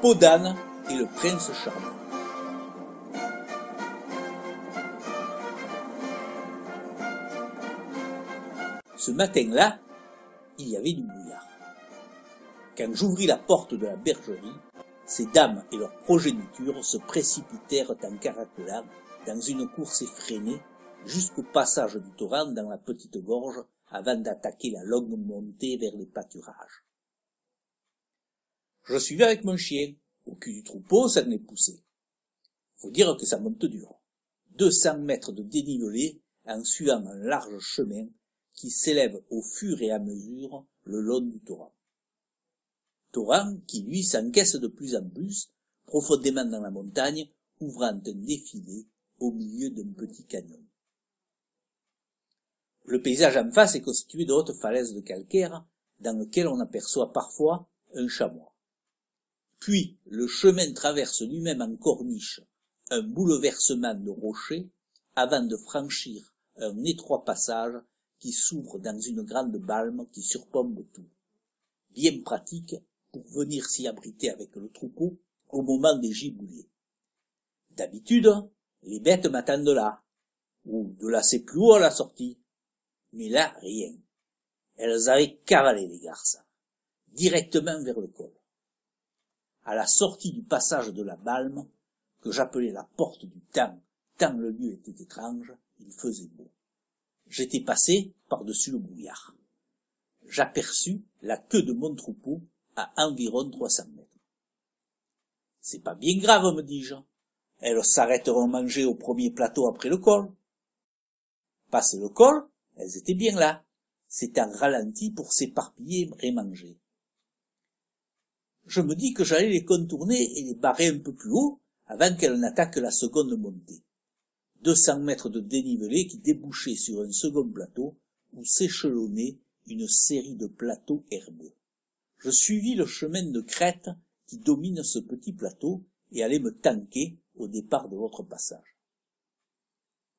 Peau d'âne et le prince charmant. Ce matin-là, il y avait du brouillard. Quand j'ouvris la porte de la bergerie, ces dames et leurs progénitures se précipitèrent en caracolant dans une course effrénée jusqu'au passage du torrent dans la petite gorge avant d'attaquer la longue montée vers les pâturages. Je suivais avec mon chien. Au cul du troupeau, ça venait pousser. Faut dire que ça monte dur. 200 mètres de dénivelé en suivant un large chemin qui s'élève au fur et à mesure le long du torrent. Torrent qui, lui, s'encaisse de plus en plus, profondément dans la montagne, ouvrant un défilé au milieu d'un petit canyon. Le paysage en face est constitué de hautes falaises de calcaire, dans lesquelles on aperçoit parfois un chamois. Puis, le chemin traverse lui-même en corniche un bouleversement de rochers avant de franchir un étroit passage qui s'ouvre dans une grande balme qui surplombe tout. Bien pratique pour venir s'y abriter avec le troupeau au moment des giboulées. D'habitude, les bêtes m'attendent là, ou de là c'est plus haut à la sortie. Mais là, rien. Elles avaient cavalé les garces, directement vers le col. À la sortie du passage de la balme, que j'appelais la porte du temps, tant le lieu était étrange, il faisait beau. J'étais passé par-dessus le brouillard. J'aperçus la queue de mon troupeau à environ 300 mètres. C'est pas bien grave, me dis-je. Elles s'arrêteront manger au premier plateau après le col. Passé le col, elles étaient bien là, s'étant ralenties pour s'éparpiller et manger. Je me dis que j'allais les contourner et les barrer un peu plus haut avant qu'elles n'attaquent la seconde montée. 200 mètres de dénivelé qui débouchaient sur un second plateau où s'échelonnait une série de plateaux herbeux. Je suivis le chemin de crête qui domine ce petit plateau et allais me tanquer au départ de l'autre passage.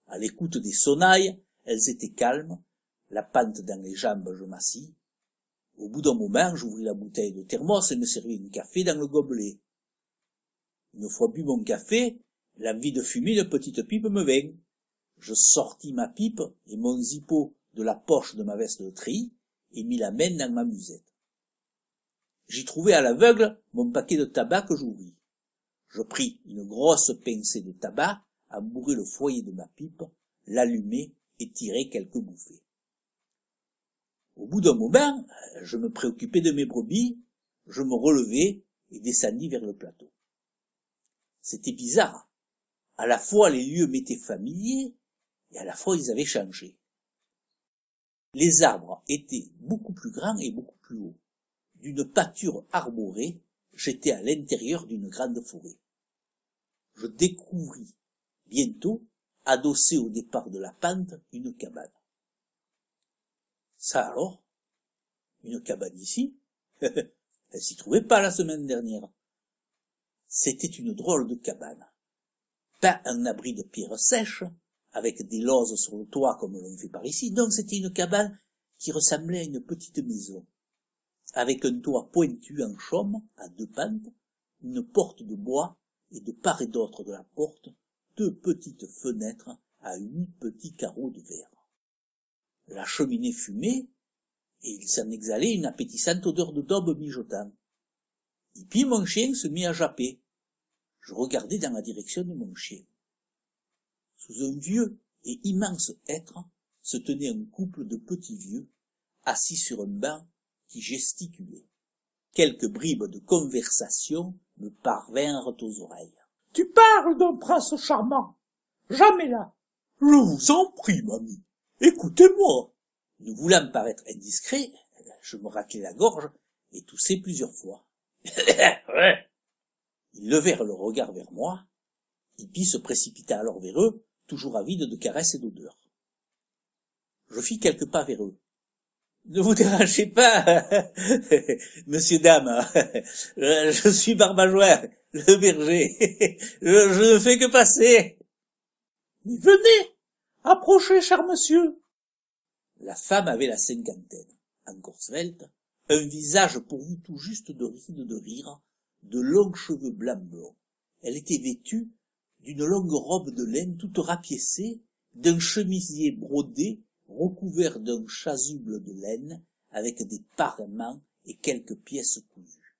À l'écoute des sonnailles, elles étaient calmes, la pente dans les jambes, je m'assis. Au bout d'un moment, j'ouvris la bouteille de thermos et me servis un café dans le gobelet. Une fois bu mon café, l'envie de fumer une petite pipe me vint. Je sortis ma pipe et mon zippo de la poche de ma veste de tri et mis la main dans ma musette. J'y trouvais à l'aveugle mon paquet de tabac que j'ouvris. Je pris une grosse pincée de tabac, embourrai le foyer de ma pipe, l'allumai et tirai quelques bouffées. Au bout d'un moment, je me préoccupais de mes brebis, je me relevai et descendis vers le plateau. C'était bizarre. À la fois les lieux m'étaient familiers et à la fois ils avaient changé. Les arbres étaient beaucoup plus grands et beaucoup plus hauts. D'une pâture arborée, j'étais à l'intérieur d'une grande forêt. Je découvris bientôt, adossé au départ de la pente, une cabane. Ça alors? Une cabane ici? Elle s'y trouvait pas la semaine dernière. C'était une drôle de cabane. Pas un abri de pierres sèches, avec des lauses sur le toit comme l'on fait par ici. Donc c'était une cabane qui ressemblait à une petite maison, avec un toit pointu en chaume, à 2 pentes, une porte de bois, et de part et d'autre de la porte, 2 petites fenêtres à 8 petits carreaux de verre. La cheminée fumait, et il s'en exhalait une appétissante odeur de daube mijotant. Et puis mon chien se mit à japper. Je regardais dans la direction de mon chien. Sous un vieux et immense hêtre se tenait un couple de petits vieux, assis sur un banc, qui gesticulaient. Quelques bribes de conversation me parvinrent aux oreilles. « Tu parles d'un prince charmant. Jamais là. »« Je vous en prie, mamie. Écoutez-moi. » Ne voulant paraître indiscret, je me raclai la gorge et toussai plusieurs fois. Ils levèrent le regard vers moi. Hippie se précipita alors vers eux, toujours avide de caresses et d'odeurs. Je fis quelques pas vers eux. « Ne vous dérangez pas, monsieur, dame, je suis Barbajois, le berger, je ne fais que passer. »« Mais venez, approchez, cher monsieur. » La femme avait la cinquantaine, encore svelte, un visage pourvu tout juste de rides de rire, de longs cheveux blancs blonds. Elle était vêtue d'une longue robe de laine toute rapiécée, d'un chemisier brodé recouvert d'un chasuble de laine avec des parements et quelques pièces cousues.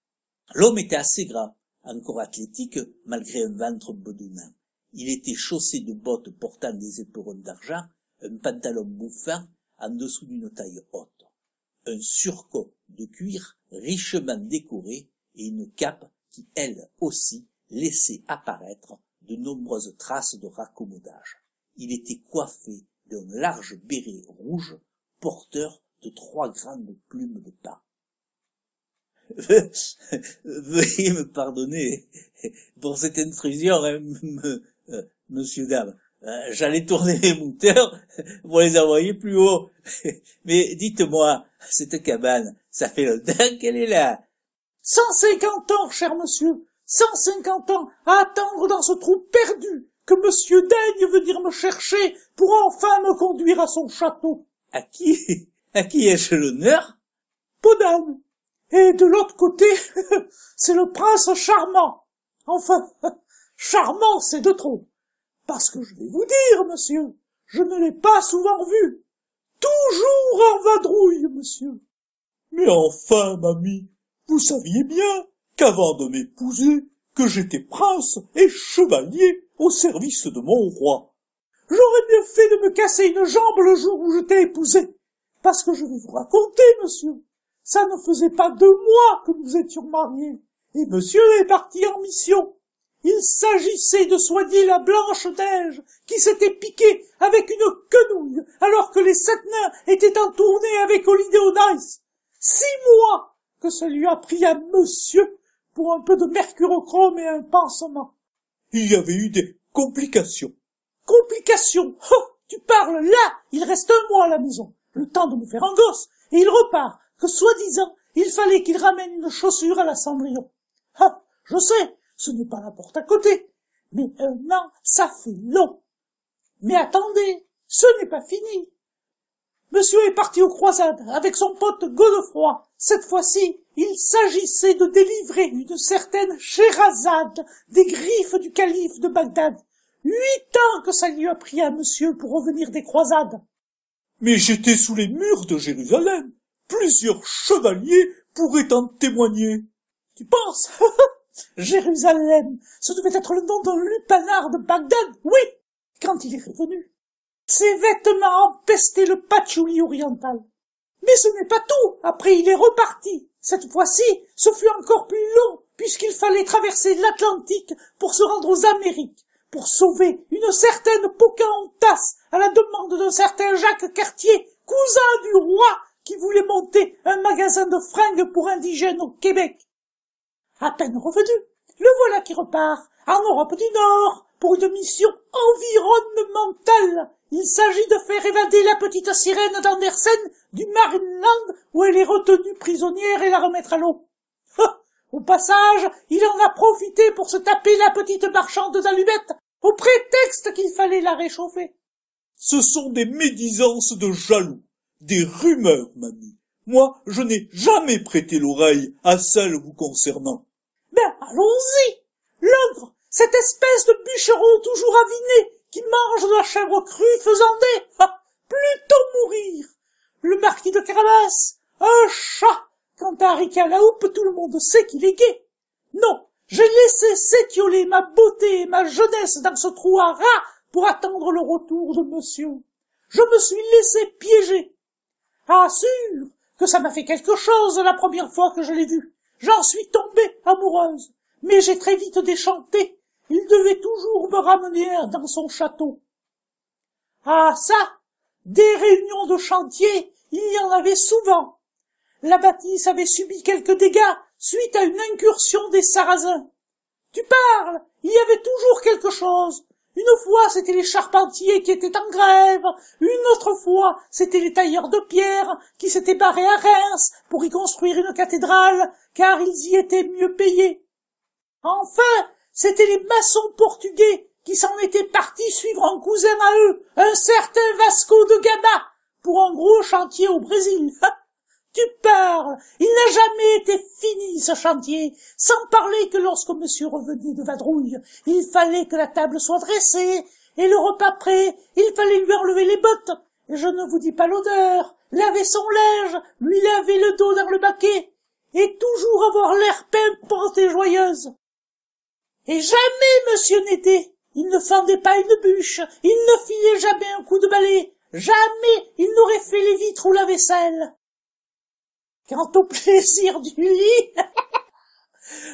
L'homme était assez gras, encore athlétique malgré un ventre bedonnant. Il était chaussé de bottes portant des éperons d'argent, un pantalon bouffant en dessous d'une taille haute, un surcot de cuir richement décoré et une cape qui, elle aussi, laissait apparaître de nombreuses traces de raccommodage. Il était coiffé d'un large béret rouge porteur de 3 grandes plumes de pain. Veuillez me pardonner pour cette intrusion, monsieur, dame. J'allais tourner les mouteurs pour les envoyer plus haut. Mais dites-moi, cette cabane, ça fait longtemps qu'elle est là. 150 ans, cher monsieur, 150 ans à attendre dans ce trou perdu que monsieur daigne venir me chercher pour enfin me conduire à son château. À qui ai-je l'honneur? Podane. Et de l'autre côté, c'est le prince charmant. Enfin, charmant, c'est de trop. Parce que je vais vous dire, monsieur, je ne l'ai pas souvent vu. Toujours en vadrouille, monsieur. Mais enfin, mamie, vous saviez bien qu'avant de m'épouser, que j'étais prince et chevalier au service de mon roi. J'aurais bien fait de me casser une jambe le jour où je t'ai épousé. Parce que je vais vous raconter, monsieur. Ça ne faisait pas 2 mois que nous étions mariés. Et monsieur est parti en mission. Il s'agissait de soigner la Blanche-Neige, qui s'était piquée avec une quenouille, alors que les 7 nains étaient en tournée avec Holiday on Ice. 6 mois que ça lui a pris à monsieur pour un peu de mercurochrome et un pansement. Il y avait eu des complications. Complications? Oh, tu parles là, il reste 1 mois à la maison, le temps de me faire un gosse, et il repart, que soi-disant, il fallait qu'il ramène une chaussure à la Cendrillon. Ah, je sais, ce n'est pas la porte à côté, mais 1 an, ça fait long. Mais attendez, ce n'est pas fini. Monsieur est parti aux croisades avec son pote Godefroy. Cette fois-ci, il s'agissait de délivrer une certaine Scheherazade des griffes du calife de Bagdad. 8 ans que ça lui a pris à monsieur pour revenir des croisades. Mais j'étais sous les murs de Jérusalem. Plusieurs chevaliers pourraient en témoigner. Tu penses? Jérusalem, ce devait être le nom d'un lupanar de Bagdad, oui, quand il est revenu. Ses vêtements empestaient le patchouli oriental. Mais ce n'est pas tout, après il est reparti. Cette fois-ci, ce fut encore plus long, puisqu'il fallait traverser l'Atlantique pour se rendre aux Amériques, pour sauver une certaine Pocahontas à la demande d'un certain Jacques Cartier, cousin du roi, qui voulait monter un magasin de fringues pour indigènes au Québec. À peine revenu, le voilà qui repart, en Europe du Nord, pour une mission environnementale. Il s'agit de faire évader la petite sirène d'Andersen du Marineland où elle est retenue prisonnière et la remettre à l'eau. Au passage, il en a profité pour se taper la petite marchande d'allumettes, au prétexte qu'il fallait la réchauffer. Ce sont des médisances de jaloux, des rumeurs, mamie. Moi, je n'ai jamais prêté l'oreille à celles vous concernant. Ben, allons-y. L'ogre, cette espèce de bûcheron toujours aviné, qui mange de la chèvre crue faisant des... plutôt mourir. Le marquis de Carabas, un chat. Quant à Harry à la houppe, tout le monde sait qu'il est gai. Non, j'ai laissé s'étioler ma beauté et ma jeunesse dans ce trou à rats pour attendre le retour de monsieur. Je me suis laissé piéger. Ah, sûr que ça m'a fait quelque chose la première fois que je l'ai vu. J'en suis tombée amoureuse, mais j'ai très vite déchanté. Il devait toujours me ramener dans son château. Ah ça, des réunions de chantier, il y en avait souvent. La bâtisse avait subi quelques dégâts suite à une incursion des Sarrasins. Tu parles, il y avait toujours quelque chose. Une fois, c'était les charpentiers qui étaient en grève. Une autre fois, c'était les tailleurs de pierre qui s'étaient barrés à Reims pour y construire une cathédrale, car ils y étaient mieux payés. Enfin, c'étaient les maçons portugais qui s'en étaient partis suivre un cousin à eux, un certain Vasco de Gama, pour un gros chantier au Brésil. Tu parles. Il n'a jamais été fini, ce chantier. Sans parler que lorsque monsieur revenait de vadrouille, il fallait que la table soit dressée, et le repas prêt, il fallait lui enlever les bottes. Et je ne vous dis pas l'odeur. Laver son linge, lui laver le dos dans le baquet, et toujours avoir l'air pimpante et joyeuse. Et jamais monsieur n'était. Il ne fendait pas une bûche, il ne filait jamais un coup de balai, jamais il n'aurait fait les vitres ou la vaisselle. Quant au plaisir du lit,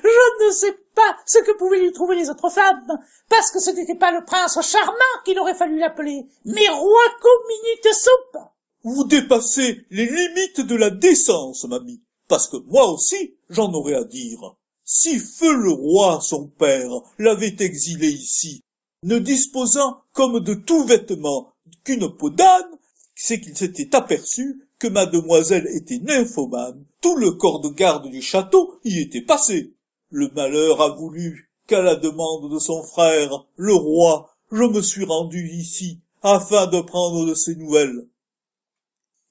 je ne sais pas ce que pouvaient lui trouver les autres femmes, parce que ce n'était pas le prince charmant qu'il aurait fallu l'appeler, mais roi comme minute soupe. Vous dépassez les limites de la décence, mamie, parce que moi aussi, j'en aurais à dire. Si feu le roi, son père, l'avait exilé ici, ne disposant comme de tout vêtement qu'une peau d'âne, c'est qu'il s'était aperçu que mademoiselle était nymphomane, tout le corps de garde du château y était passé. Le malheur a voulu qu'à la demande de son frère, le roi, je me suis rendu ici, afin de prendre de ses nouvelles.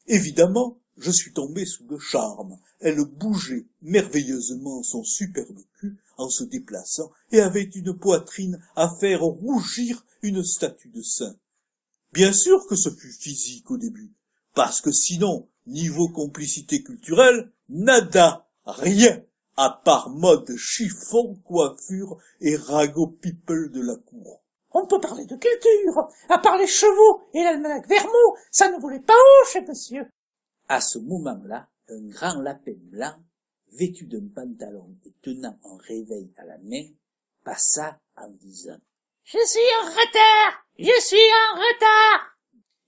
Évidemment, je suis tombé sous le charme. Elle bougeait merveilleusement son superbe cul en se déplaçant et avait une poitrine à faire rougir une statue de saint. Bien sûr que ce fut physique au début, parce que sinon, niveau complicité culturelle, nada, rien, à part mode chiffon, coiffure et ragot people de la cour. On peut parler de culture, à part les chevaux et l'almanach Vermont, ça ne volait pas haut chez monsieur. À ce moment-là, un grand lapin blanc, vêtu d'un pantalon et tenant un réveil à la main, passa en disant « Je suis en retard! Je suis en retard !»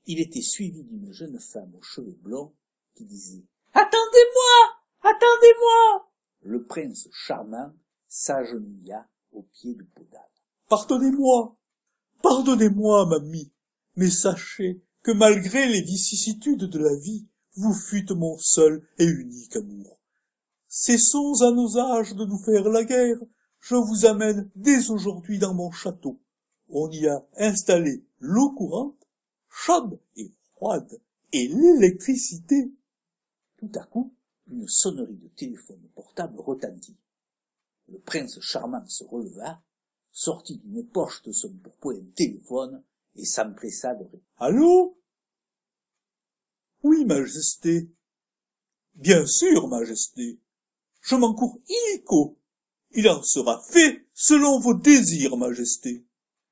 Il était suivi d'une jeune femme aux cheveux blonds qui disait « Attendez-moi! Attendez-moi !» Le prince charmant s'agenouilla au pied du pot d'âne. « Pardonnez-moi! Pardonnez-moi, mamie, mais sachez que malgré les vicissitudes de la vie, vous fûtes mon seul et unique amour. Cessons à nos âges de nous faire la guerre, je vous amène dès aujourd'hui dans mon château. On y a installé l'eau courante, chaude et froide, et l'électricité. » Tout à coup, une sonnerie de téléphone portable retentit. Le prince charmant se releva, sortit d'une poche de son pourpoint un téléphone et s'empressa de répondre. « Allô ? » ?»« Oui, majesté. »« Bien sûr, majesté. Je m'en cours illico. Il en sera fait selon vos désirs, majesté. »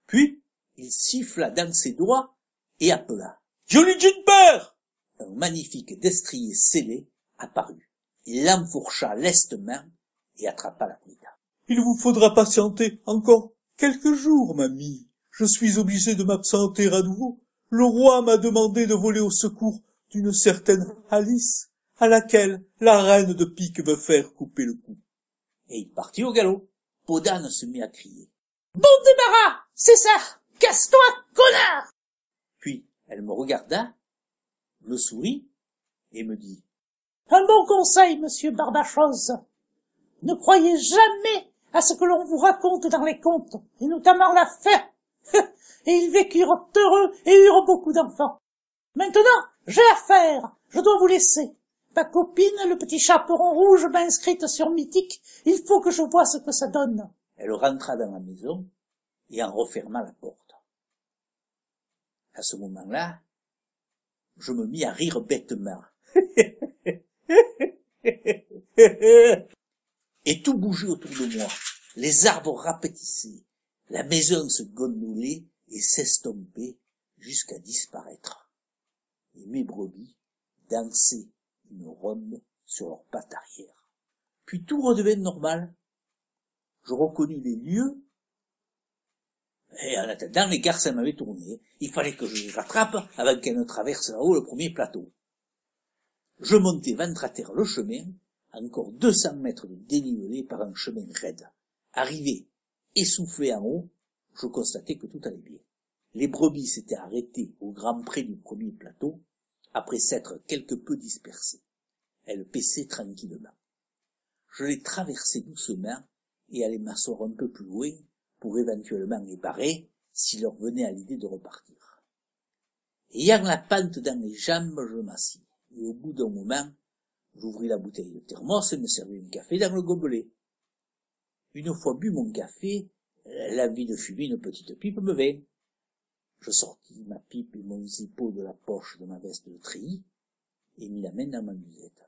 Puis, il siffla dans ses doigts et appela. « Jolly Jumper !» Un magnifique destrier scellé apparut. Il l'enfourcha lestement et attrapa la brida. « Il vous faudra patienter encore quelques jours, mamie. Je suis obligé de m'absenter à nouveau. Le roi m'a demandé de voler au secours d'une certaine Alice, à laquelle la reine de pique veut faire couper le cou. » Et il partit au galop. Peau d'âne se mit à crier. « Bon débarras, c'est ça! Casse-toi, connard !» Puis elle me regarda, me sourit et me dit « Un bon conseil, monsieur Barbachose. Ne croyez jamais à ce que l'on vous raconte dans les contes, et notamment la fin. Et ils vécurent heureux et eurent beaucoup d'enfants. Maintenant, j'ai affaire, je dois vous laisser. Ma copine, le petit chaperon rouge, m'a inscrite sur Mythique, il faut que je voie ce que ça donne. » Elle rentra dans la maison et en referma la porte. À ce moment-là, je me mis à rire bêtement. Et tout bougeait autour de moi. Les arbres rapetissaient, la maison se gondolait et s'estompait jusqu'à disparaître. Et mes brebis dansaient une ronde sur leurs pattes arrière. Puis tout redevint normal. Je reconnus les lieux, et en attendant, les garçons m'avaient tourné. Il fallait que je les rattrape avant qu'elles ne traversent là-haut le premier plateau. Je montai ventre à terre le chemin, encore 200 mètres de dénivelé par un chemin raide. Arrivé, essoufflé en haut, je constatai que tout allait bien. Les brebis s'étaient arrêtées au grand pré du premier plateau, après s'être quelque peu dispersées. Elles paissaient tranquillement. Je les traversai doucement et allai m'asseoir un peu plus loin pour éventuellement les barrer s'il leur venait à l'idée de repartir. Ayant la pente dans les jambes, je m'assis, et au bout d'un moment, J'ouvris la bouteille de thermos et me servis un café dans le gobelet. Une fois bu mon café, l'envie de fumer une petite pipe me vint. Je sortis ma pipe et mon zippo de la poche de ma veste de treillis et mis la main dans ma musette.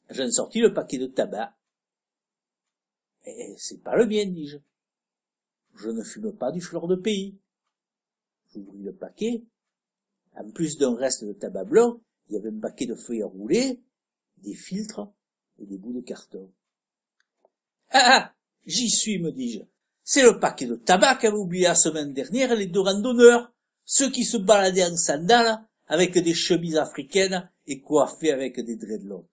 J'en sortis le paquet de tabac. « C'est pas le mien, dis-je. Je ne fume pas du fleur de pays. » J'ouvris le paquet. En plus d'un reste de tabac blanc, il y avait un paquet de feuilles à rouler, des filtres et des bouts de carton. « Ah, j'y suis, me dis-je. C'est le paquet de tabac qu'avaient oublié la semaine dernière les deux randonneurs, ceux qui se baladaient en sandales avec des chemises africaines et coiffés avec des dreadlocks.